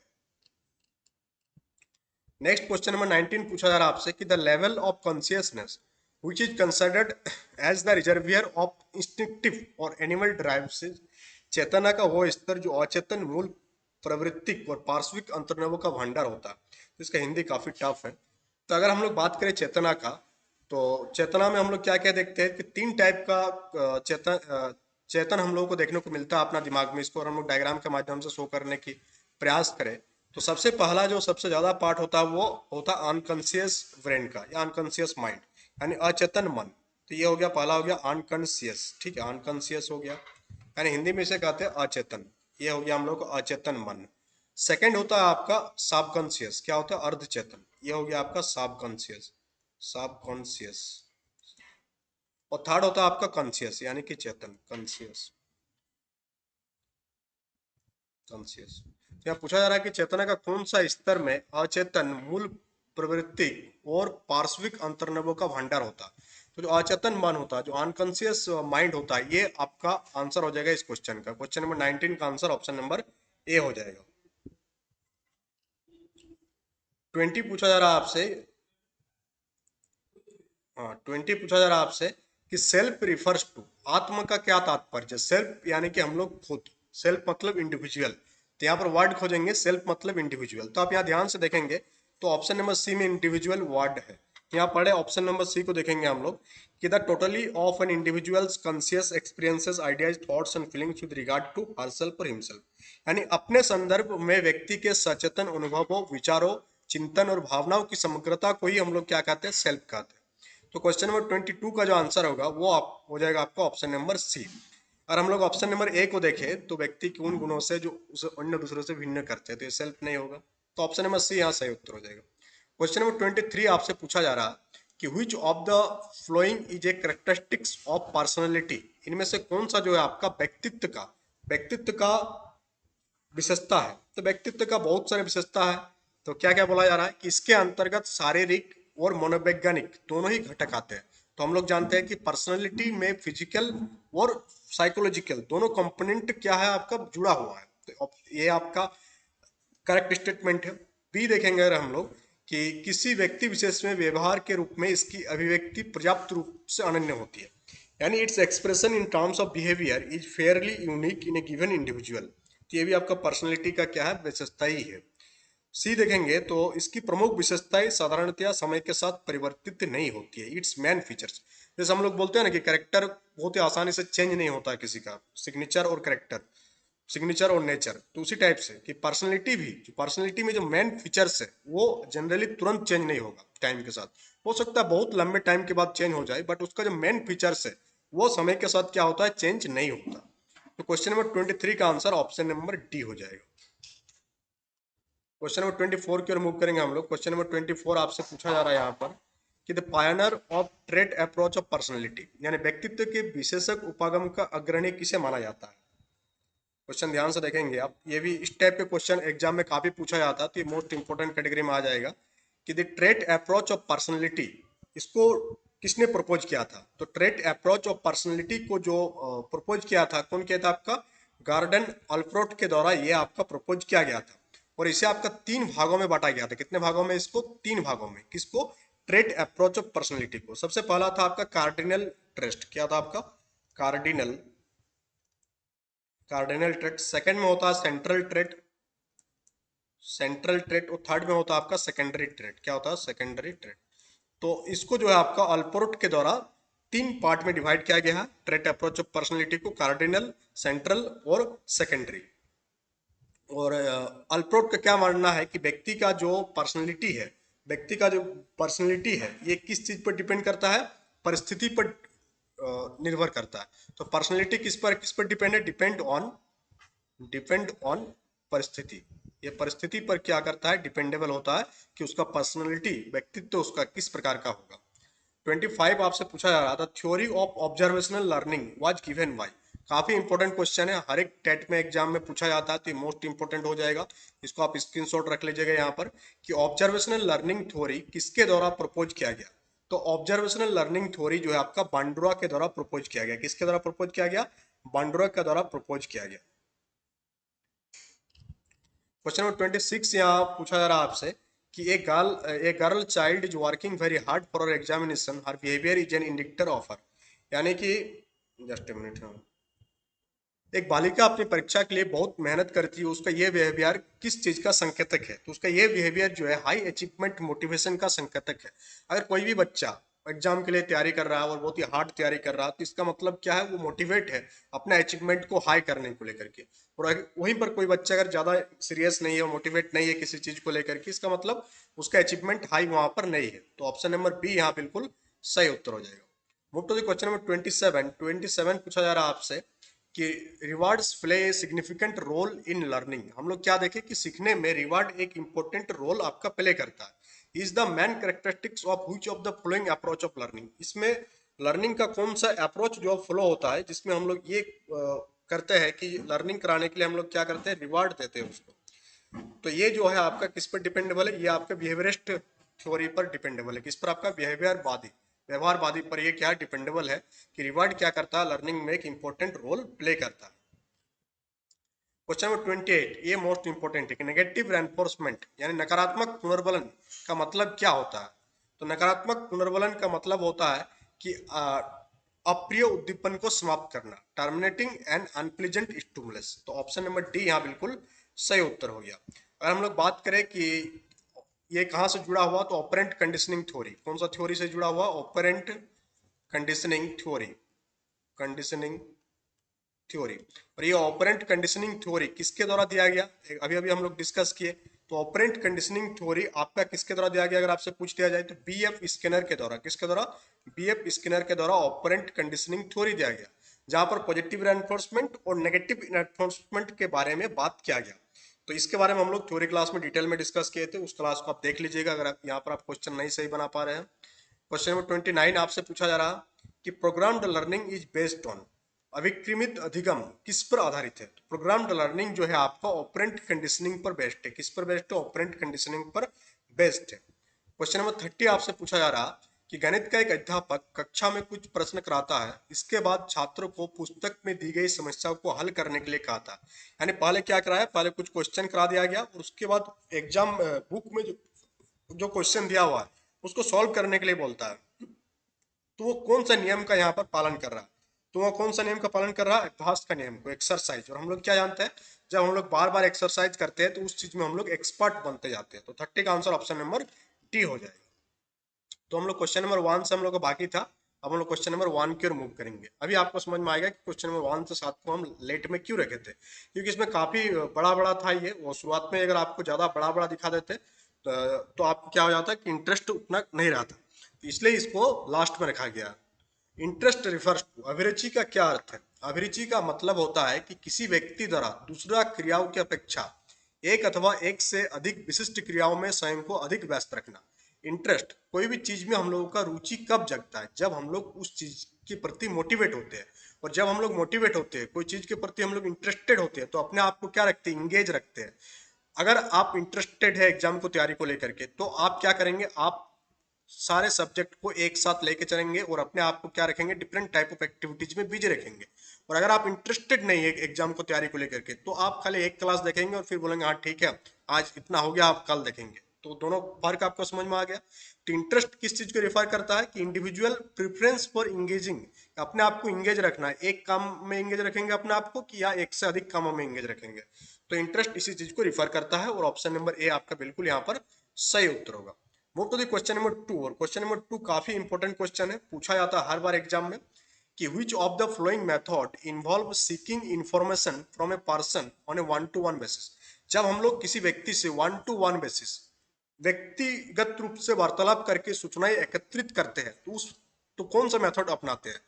नेक्स्ट क्वेश्चन नंबर 19 पूछा जा रहा है आपसे कि the level of consciousness which is considered as the reservoir of instinctive और एनिमल ड्राइव से, चेतना का वो स्तर जो अचेतन मूल प्रवृत्तिक और पार्श्विक अंतर्नवों का भंडार होता है। तो इसका हिंदी काफी टफ है। तो अगर हम लोग बात करें चेतना का, तो चेतना में हम लोग क्या क्या देखते हैं कि तीन टाइप का चेतन हम लोगों को देखने को मिलता है अपना दिमाग में। इसको और हम लोग डायग्राम के माध्यम से शो करने की प्रयास करें तो सबसे पहला जो सबसे ज्यादा पार्ट होता है वो होता है अनकॉन्शियस ब्रेन का या अनकॉन्शियस माइंड, यानी अचेतन मन। तो ये हो गया, पहला हो गया अनकॉन्शियस, ठीक है, अनकॉन्शियस हो गया, यानी हिंदी में इसे कहते हैं अचेतन। ये हो गया हम लोग का अचेतन मन। सेकंड होता है आपका सबकॉन्शियस, क्या होता है? अर्धचेतन। ये हो गया आपका सबकॉन्शियस, सबकॉन्शियस। और थर्ड होता है आपका कॉन्शियस, यानी कि चेतन, कॉन्शियस, कॉन्शियस। यहाँ पूछा जा रहा है कि चेतना का कौन सा स्तर में अचेतन मूल प्रवृत्ति और पार्श्विक अंतर्नवों का भंडार होता है। तो जो अचेतन मन होता है, जो अनकॉन्शियस माइंड होता है, ये आपका आंसर हो जाएगा इस क्वेश्चन का। क्वेश्चन नंबर 19 का आंसर ऑप्शन नंबर ए हो जाएगा। 20 पूछा जा रहा है आपसे, हाँ 20 पूछा जा रहा है आपसे कि सेल्फ रिफर्स टू, आत्म का क्या तात्पर्य? सेल्फ यानी कि हम लोग खुद, सेल्फ मतलब इंडिविजुअल। तो यहाँ पर वर्ड खोजेंगे, सेल्फ मतलब इंडिविजुअल। तो आप यहाँ ध्यान से देखेंगे तो ऑप्शन नंबर सी में इंडिविजुअल वर्ड है। यहाँ पढ़े ऑप्शन नंबर सी को देखेंगे हम लोग कि the totally of an individuals conscious experiences ideas thoughts and feelings with regard to herself और हिमसेल्फ, यानी अपने संदर्भ में व्यक्ति के सचेतन अनुभवों, विचारों, चिंतन और भावनाओं की समग्रता को ही हम लोग क्या कहते हैं? सेल्फ कहते हैं। तो क्वेश्चन नंबर 22 का जो आंसर होगा वो आप हो जाएगा आपका ऑप्शन नंबर सी। और हम लोग ऑप्शन नंबर ए को देखें तो व्यक्ति के उन गुणों से जो उसे अन्य दूसरों से भिन्न करते हैं, तो ये सेल्फ नहीं होगा। तो ऑप्शन नंबर सी यहाँ सही उत्तर हो जाएगा। क्वेश्चन नंबर 23 आपसे पूछा जा रहा है कि which of the following is a characteristics of personality, इनमें से कौन सा जो है आपका व्यक्तित्व का विशेषता है? तो व्यक्तित्व का बहुत सारे विशेषता है। तो क्या क्या बोला जा रहा है कि इसके अंतर्गत शारीरिक और मनोवैज्ञानिक दोनों ही घटक आते हैं। तो हम लोग जानते हैं कि पर्सनैलिटी में फिजिकल और साइकोलॉजिकल दोनों कंपोनेंट क्या है आपका जुड़ा हुआ है। तो ये आपका करेक्ट स्टेटमेंट है। बी देखेंगे अगर हम लोग कि किसी व्यक्ति विशेष में व्यवहार के रूप में इसकी अभिव्यक्ति पर्याप्त रूप से अनन्य होती है, यानी its expression in terms of behaviour is fairly unique in A given individual. तो ये भी आपका पर्सनैलिटी का क्या है? विशेषता ही है। सी देखेंगे तो इसकी प्रमुख विशेषताएं साधारणतया समय के साथ परिवर्तित नहीं होती है, इट्स मेन फीचर्स। जैसे हम लोग बोलते हैं ना कि करेक्टर बहुत ही आसानी से चेंज नहीं होता है किसी का, सिग्नेचर और करेक्टर, सिग्नेचर और नेचर। तो उसी टाइप से कि पर्सनैलिटी भी, जो पर्सनैलिटी में जो मेन फीचर्स है वो जनरली तुरंत चेंज नहीं होगा, टाइम के साथ हो सकता है बहुत लंबे टाइम के बाद चेंज हो जाए, बट उसका जो मेन फीचर्स है वो समय के साथ क्या होता है? चेंज नहीं होता। तो क्वेश्चन नंबर 23 का आंसर ऑप्शन नंबर डी हो जाएगा। क्वेश्चन नंबर 24 की ओर मूव करेंगे हम लोग। क्वेश्चन नंबर 24 आपसे पूछा जा रहा है यहाँ पर कि the Pioneer of trait approach of personality, यानी व्यक्तित्व के विशेषक उपागम का अग्रणी किसे माना जाता है? क्वेश्चन ध्यान से देखेंगे आप, ये भी इस टाइप के क्वेश्चन एग्जाम में काफी पूछा जाता है, तो ये मोस्ट इंपोर्टेंट कैटेगरी में आ जाएगा कि the trait approach of personality, इसको किसने प्रपोज किया था? तो ट्रेट अप्रोच ऑफ पर्सनैलिटी को जो प्रपोज किया था, कौन किया था? आपका गार्डन अल्फ्रोट के द्वारा ये आपका प्रपोज किया गया था। और इसे आपका 3 भागों में बांटा गया था। कितने भागों में? इसको 3 भागों में। किसको? ट्रेट अप्रोच ऑफ पर्सनैलिटी को। सबसे पहला था आपका कार्डिनल ट्रेस्ट, क्या था आपका? Cardinal, cardinal trait. सेकंड में होता है सेंट्रल ट्रेट, सेंट्रल ट्रेट। और थर्ड में होता है आपका सेकेंडरी ट्रेट, क्या होता है? Secondary trait. तो इसको जो है आपका अल्पोर्ट के द्वारा तीन पार्ट में डिवाइड किया गया है ट्रेट अप्रोच ऑफ पर्सनैलिटी को, कार्डिनल, सेंट्रल और सेकेंडरी। और अल्प्रोट का क्या मानना है कि व्यक्ति का जो पर्सनैलिटी है, व्यक्ति का जो पर्सनैलिटी है ये किस चीज पर डिपेंड करता है, परिस्थिति पर निर्भर करता है। तो पर्सनैलिटी किस पर डिपेंड है, डिपेंड ऑन परिस्थिति। ये परिस्थिति पर क्या करता है, डिपेंडेबल होता है कि उसका पर्सनैलिटी, व्यक्तित्व उसका किस प्रकार का होगा। 25 आपसे पूछा जा रहा था, theory of observational learning was given by. काफी इंपॉर्टेंट क्वेश्चन है, हर एक टेट में एग्जाम में पूछा जाता है, तो ये मोस्ट इंपॉर्टेंट हो जाएगा। इसको आप स्क्रीनशॉट रख लीजिएगा यहाँ पर कि ऑब्जर्वेशनल लर्निंग थ्योरी किसके द्वारा प्रपोज किया गया। तो ऑब्जर्वेशनल लर्निंग थ्योरी जो है आपका बांडुरा के द्वारा प्रपोज किया गया। किसके द्वारा प्रपोज किया गया, बांडुरा के द्वारा प्रपोज किया गया। क्वेश्चन नंबर 26 यहाँ पूछा जा रहा है आपसे कि a girl child is working very hard for her examination, her behaviour is an indicator of her. यानी कि जस्ट ए मिनट, हाँ, एक बालिका अपनी परीक्षा के लिए बहुत मेहनत करती है, उसका ये बिहेवियर किस चीज का संकेतक है। तो उसका ये बिहेवियर जो है हाई अचीवमेंट मोटिवेशन का संकेतक है। अगर कोई भी बच्चा एग्जाम के लिए तैयारी कर रहा है और बहुत ही हार्ड तैयारी कर रहा है, तो इसका मतलब क्या है, वो मोटिवेट है अपने अचीवमेंट को हाई करने को लेकर के। और वहीं पर कोई बच्चा अगर ज्यादा सीरियस नहीं है, मोटिवेट नहीं है किसी चीज को लेकर के, इसका मतलब उसका अचीवमेंट हाई वहां पर नहीं है। तो ऑप्शन नंबर बी यहाँ बिल्कुल सही उत्तर हो जाएगा। Move to the question number 27 पूछा जा रहा है आपसे कि rewards play a significant role in learning. हम लोग क्या देखें कि सीखने में रिवार्ड एक इंपॉर्टेंट रोल आपका प्ले करता है। Is the main characteristics of which of the following approach of learning. इसमें लर्निंग का कौन सा अप्रोच जो फॉलो होता है, जिसमें हम लोग ये करते हैं कि लर्निंग कराने के लिए हम लोग क्या करते हैं, रिवार्ड देते हैं उसको। तो ये जो है आपका किस पर डिपेंडेबल है, ये आपका बिहेवियरिस्ट थ्योरी पर डिपेंडेबल है। किस पर, आपका बिहेवियरवादी, व्यवहारवादी पर ये क्या डिपेंडेबल है कि रिवार्ड क्या करता है, लर्निंग में एक इंपॉर्टेंट रोल प्ले करता है। क्वेश्चन नंबर 28 ये मोस्ट इंपॉर्टेंट है कि नेगेटिव रेनफोर्समेंट यानी नकारात्मक पुनर्बलन का मतलब क्या होता है। तो नकारात्मक पुनर्बलन का मतलब होता है कि अप्रिय उद्दीपन को समाप्त करना, टर्मिनेटिंग एन अनप्लीजेंट स्टिमुलस। तो ऑप्शन नंबर डी यहाँ बिल्कुल सही उत्तर हो गया। अगर हम लोग बात करें कि ये कहाँ से जुड़ा हुआ, तो ऑपरेंट कंडीशनिंग थ्योरी, कौन सा थ्योरी से जुड़ा हुआ, operant conditioning theory, conditioning theory. और ये ऑपरेंट कंडीशनिंग थ्योरी किसके द्वारा दिया गया, अभी अभी हम लोग डिस्कस किए। तो ऑपरेंट कंडीशनिंग थ्योरी आपका किसके द्वारा दिया गया, अगर आपसे पूछ दिया जाए तो बीएफ स्किनर के द्वारा। किसके द्वारा, बीएफ स्किनर के द्वारा ऑपरेंट कंडीशनिंग थ्योरी दिया गया, जहां पर पॉजिटिव रेनफोर्समेंट और नेगेटिव रेनफोर्समेंट के बारे में बात किया गया। तो इसके बारे में हम लोग थ्योरी क्लास में डिटेल में डिस्कस किए थे, उस क्लास को आप देख लीजिएगा अगर आप यहाँ पर आप क्वेश्चन नहीं सही बना पा रहे हैं। क्वेश्चन नंबर 29 आपसे पूछा जा रहा कि programmed learning is based on, अभिक्रमित अधिगम किस पर आधारित है। तो प्रोग्राम्ड लर्निंग जो है आपका ऑपरेंट कंडीशनिंग पर बेस्ड है। किस पर बेस्ड है, ऑपरेंट कंडीशनिंग पर बेस्ड है। क्वेश्चन नंबर 30 आपसे पूछा जा रहा कि गणित का एक अध्यापक कक्षा में कुछ प्रश्न कराता है, इसके बाद छात्रों को पुस्तक में दी गई समस्या को हल करने के लिए कहा था। यानी पहले क्या कराया, पहले कुछ क्वेश्चन करा दिया गया और उसके बाद एग्जाम बुक में जो क्वेश्चन दिया हुआ है उसको सॉल्व करने के लिए बोलता है। तो वो कौन सा नियम का यहाँ पर पालन कर रहा है, तो वो कौन सा नियम का पालन कर रहा है, अभ्यास का नियम को, एक्सरसाइज। और हम लोग क्या जानते हैं, जब हम लोग बार बार एक्सरसाइज करते हैं तो उस चीज में हम लोग एक्सपर्ट बनते जाते हैं। तो 30 का आंसर ऑप्शन नंबर डी हो जाएगा। तो हम लोग क्वेश्चन नंबर 1 से हम लोग का बाकी था, अब हम लोग क्वेश्चन नंबर 1 की ओर मूव करेंगे। अभी आपको समझ में आएगा कि क्वेश्चन नंबर 1 से 7 को हम लेट में क्यों रखे थे, क्योंकि इसमें काफी बड़ा बड़ा था ये। वो शुरुआत में अगर आपको ज्यादा बड़ा बड़ा दिखा देते तो आपको क्या हो जाता है कि इंटरेस्ट उतना नहीं रहता, तो इसलिए इसको लास्ट में रखा गया। इंटरेस्ट रिफर्स टू, अभिरुचि का क्या अर्थ है। अभिरुचि का मतलब होता है कि किसी व्यक्ति द्वारा दूसरा क्रियाओं की अपेक्षा एक अथवा एक से अधिक विशिष्ट क्रियाओं में स्वयं को अधिक व्यस्त रखना। इंटरेस्ट, कोई भी चीज में हम लोगों का रुचि कब जगता है, जब हम लोग उस चीज के प्रति मोटिवेट होते हैं। और जब हम लोग मोटिवेट होते हैं, कोई चीज के प्रति हम लोग इंटरेस्टेड होते हैं, तो अपने आप को क्या रखते हैं, इंगेज रखते हैं। अगर आप इंटरेस्टेड है एग्जाम को तैयारी को लेकर के, तो आप क्या करेंगे, आप सारे सब्जेक्ट को एक साथ लेके चलेंगे और अपने आप को क्या रखेंगे, डिफरेंट टाइप ऑफ एक्टिविटीज में बिजी रखेंगे। और अगर आप इंटरेस्टेड नहीं है एग्जाम को तैयारी को लेकर के, तो आप खाली एक क्लास देखेंगे और फिर बोलेंगे हाँ ठीक है आज इतना हो गया, आप कल देखेंगे। तो दोनों फर्क आपको समझ में आ गया। तो इंटरेस्ट किस चीज को रिफर करता है कि इंडिविजुअल प्रेफरेंस फॉर इंगेजिंग, अपने आप को इंगेज रखना है, एक काम में इंगेज रखेंगे अपने आप को कि या एक से अधिक कामों में इंगेज रखेंगे। तो इंटरेस्ट इसी चीज को रिफर करता है और ऑप्शन नंबर ए आपका बिल्कुल यहाँ पर सही उत्तर होगा। Move to the question number 2। और क्वेश्चन नंबर 2 काफी इंपॉर्टेंट क्वेश्चन है, पूछा जाता है हर बार एग्जाम में कि which of the following method involve seeking information from a person on a one to one basis। जब हम लोग किसी व्यक्ति से वन टू वन बेसिस व्यक्तिगत रूप से वार्तालाप करके सूचनाएं एकत्रित करते हैं तो कौन सा मेथड अपनाते हैं।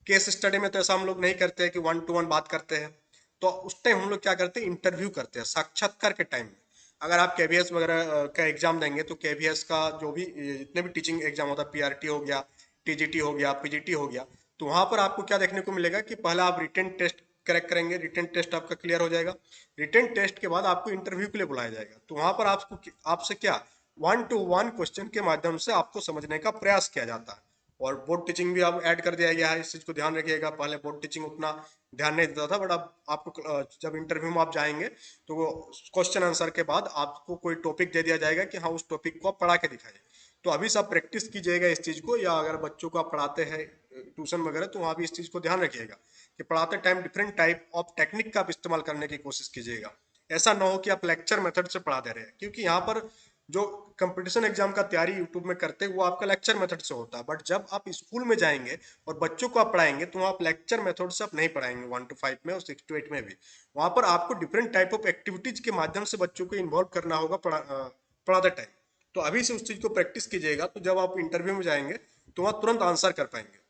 केस स्टडी में तो ऐसा हम लोग नहीं करते हैं कि वन टू वन बात करते हैं, तो उस टाइम हम लोग क्या करते हैं, इंटरव्यू करते हैं साक्षात्कार के टाइम में। अगर आप केवीएस वगैरह का एग्जाम देंगे तो केवीएस का जो भी जितने भी टीचिंग एग्जाम होता है, पीआरटी हो गया, टीजीटी हो गया, पीजीटी हो गया, तो वहां पर आपको क्या देखने को मिलेगा कि पहले आप रिटन टेस्ट क्रैक करेंगे, रिटन टेस्ट आपका क्लियर हो जाएगा, रिटन टेस्ट के बाद आपको इंटरव्यू के लिए बुलाया जाएगा। तो वहां पर आपको आपसे क्या वन टू वन क्वेश्चन के माध्यम से आपको समझने का प्रयास किया जाता है। और बोर्ड टीचिंग भी अब ऐड कर दिया गया है, इस चीज को ध्यान रखिएगा। पहले बोर्ड टीचिंग उतना ध्यान नहीं देता था, बट अब आपको जब इंटरव्यू में आप जाएंगे तो वो क्वेश्चन आंसर के बाद आपको कोई टॉपिक दे दिया जाएगा कि हाँ उस टॉपिक को आप पढ़ा के दिखाइए। तो अभी से आप प्रैक्टिस कीजिएगा इस चीज को, या अगर बच्चों को आप पढ़ाते हैं ट्यूशन वगैरह तो वहाँ भी इस चीज को ध्यान रखिएगा कि पढ़ाते time different type of technique का आप इस्तेमाल करने की कोशिश कीजिएगा। ऐसा ना हो कि आप लेक्चर मेथड से पढ़ा दे रहे हैं, क्योंकि यहाँ पर जो कंपटीशन एग्जाम का तैयारी यूट्यूब में करते हैं वो आपका लेक्चर मेथड से होता है, बट जब आप स्कूल में जाएंगे और बच्चों को आप पढ़ाएंगे तो आप लेक्चर मेथड से आप नहीं पढ़ाएंगे 1 to 5 में और 6 to 8 में भी। वहां पर आपको डिफरेंट टाइप ऑफ एक्टिविटीज के माध्यम से बच्चों को इन्वॉल्व करना होगा पढ़ाते टाइम। तो अभी से उस चीज को प्रैक्टिस कीजिएगा, तो जब आप इंटरव्यू में जाएंगे तो वहां तुरंत आंसर कर पाएंगे।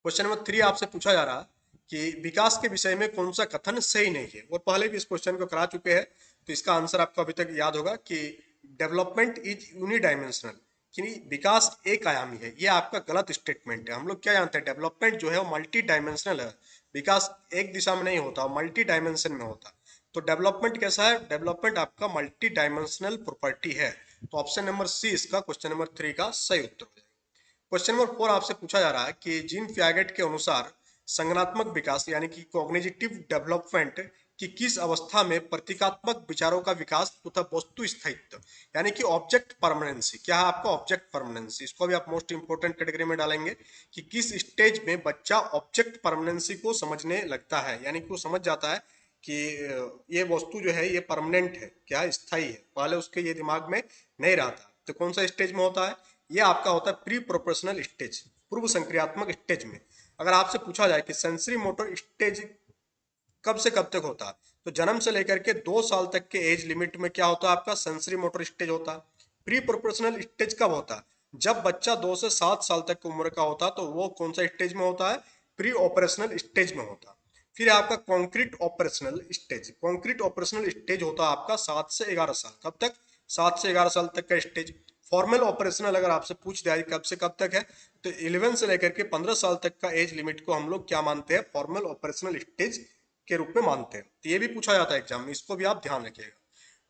क्वेश्चन नंबर 3 आपसे पूछा जा रहा कि विकास के विषय में कौन सा कथन सही नहीं है। और पहले भी इस क्वेश्चन को करा चुके हैं, तो इसका आंसर आपको अभी तक याद होगा कि डेवलपमेंट इज यूनिडायमेंशनल, कि विकास एक आयामी है। ये आपका गलत स्टेटमेंट है। हम लोग क्या जानते हैं, डेवलपमेंट जो है वो मल्टी डायमेंशनल है। विकास एक दिशा में नहीं होता, मल्टी डायमेंशन में होता। तो डेवलपमेंट कैसा है, डेवलपमेंट आपका मल्टी डायमेंशनल प्रॉपर्टी है। तो ऑप्शन नंबर सी इसका क्वेश्चन नंबर 3 का सही उत्तर हो जाएगा। क्वेश्चन नंबर 4 आपसे पूछा जा रहा है कि जीन फ्यागेट के अनुसार संज्ञानात्मक विकास यानी कि कॉग्निटिव डेवलपमेंट की किस अवस्था में प्रतीकात्मक विचारों का विकास तथा वस्तु स्थायित्व यानी कि ऑब्जेक्ट परमानेंसी, क्या है आपका ऑब्जेक्ट परमानेंसी, इसको भी आप मोस्ट इंपोर्टेंट कैटेगरी में डालेंगे कि किस स्टेज में बच्चा ऑब्जेक्ट परमानेंसी को समझने लगता है, यानी कि वो समझ जाता है कि ये वस्तु जो है ये परमानेंट है, क्या स्थायी है, पहले उसके ये दिमाग में नहीं रहा था। तो कौन सा स्टेज में होता है, ये आपका होता है प्री प्रोपोर्शनल स्टेज, पूर्व संक्रियात्मक स्टेज में। अगर आपसे पूछा जाए कि सेंसरी मोटर स्टेज कब से कब तक होता है, तो जन्म से लेकर के 2 साल तक के एज लिमिट में क्या होता है आपका सेंसरी मोटर स्टेज होता है। प्री प्रोपोर्शनल स्टेज कब होता है, जब बच्चा 2 से 7 साल तक की उम्र का होता है, तो वो कौन सा स्टेज में होता है, प्री ऑपरेशनल स्टेज में होता है। फिर आपका concrete operational stage, concrete operational stage होता है आपका 7 से 11 साल, कब तक, 7 से 11 साल तक का स्टेज। फॉर्मल ऑपरेशनल अगर आपसे पूछ दिया कब से कब तक है, तो 11 से लेकर के 15 साल तक का एज लिमिट को हम लोग क्या मानते हैं, फॉर्मल ऑपरेशनल स्टेज के रूप में मानते हैं। तो ये भी पूछा जाता है एग्जाम में, इसको भी आप ध्यान रखिएगा।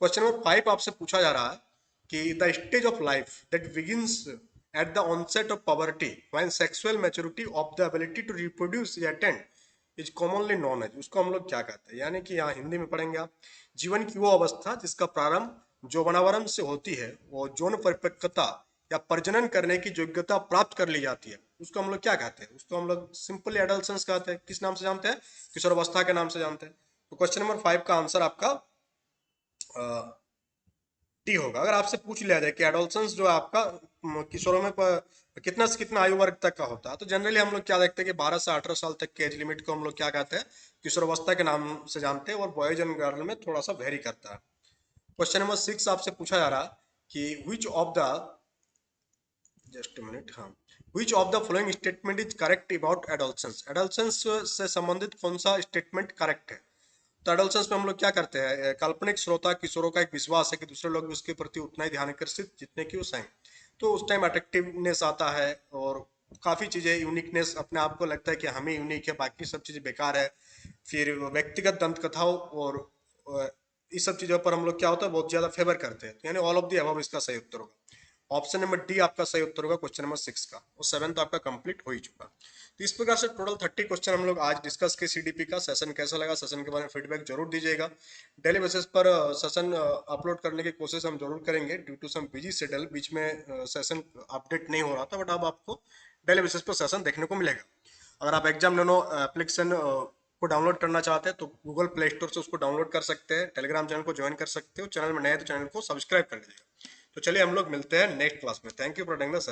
क्वेश्चन नंबर 5 आपसे पूछा जा रहा है कि the stage of life that begins at the onset of puberty when sexual maturity of the ability to reproduce attained is commonly known as, उसको हम लोग क्या कहते हैं, यानी कि यहाँ हिंदी में पढ़ेंगे आप, जीवन की वो अवस्था जिसका प्रारंभ यौवनावरण से होती है, वो यौन परिपक्वता या प्रजनन करने की योग्यता प्राप्त कर ली जाती है, उसको हम लोग क्या कहते हैं, उसको हम लोग सिंपली एडल्सेंस कहते हैं। किस नाम से जानते हैं, किशोरावस्था के नाम से जानते हैं। तो क्वेश्चन नंबर 5 का आंसर आपका टी होगा। अगर आपसे पूछ लिया जाए कि एडोलसेंस जो है आपका किशोरों में कितना से कितना आयु वर्ग तक का होता है, तो जनरली हम लोग क्या देखते हैं कि 12 से 18 साल तक के एज लिमिट को हम लोग क्या कहते हैं, किशोरावस्था के नाम से जानते हैं, और बॉयज एंड गर्ल में थोड़ा सा वेरी करता है। क्वेश्चन नंबर 6 आपसे पूछा जा रहा है कि which of the just minute, हाँ, which of the following statement is correct about adolescence, adolescence से संबंधित कौन सा स्टेटमेंट करेक्ट है। तो एडोलसेंस में हम लोग क्या करते हैं, काल्पनिक श्रोता किशोरों का एक विश्वास है कि दूसरे लोग भी उसके प्रति उतना ही ध्यान आकर्षित जितने की वो सही, तो उस टाइम अट्रैक्टिवनेस आता है और काफ़ी चीज़ें यूनिकनेस, अपने आप को लगता है कि हम ही यूनिक है, बाकी सब चीज़ें बेकार है। फिर व्यक्तिगत दंत कथाओं और इस सब चीज़ों पर हम लोग क्या होता है, बहुत ज़्यादा फेवर करते हैं, यानी ऑल ऑफ दी अबव इसका सही उत्तर होगा। ऑप्शन नंबर डी आपका सही उत्तर होगा क्वेश्चन नंबर 6 का, और 7 तो आपका कंप्लीट हो ही चुका। तो इस प्रकार से टोटल 30 क्वेश्चन हम लोग आज डिस्कस किए सीडीपी का। सेशन कैसा लगा, सेशन के बारे में फीडबैक जरूर दीजिएगा। डेली बेसिस पर सेशन अपलोड करने की कोशिश हम जरूर करेंगे, due to some busy schedule बीच में सेशन अपडेट नहीं हो रहा था, बट अब आपको डेली बेसिस पर सेशन देखने को मिलेगा। अगर आप एग्जाम नैनो एप्लीकेशन को डाउनलोड करना चाहते हैं तो गूगल प्ले स्टोर से उसको डाउनलोड कर सकते हैं, टेलीग्राम चैनल को ज्वाइन कर सकते हो, चैनल में नए तो चैनल को सब्सक्राइब कर लीजिएगा। तो चलिए हम लोग मिलते हैं नेक्स्ट क्लास में। Thank you for attending the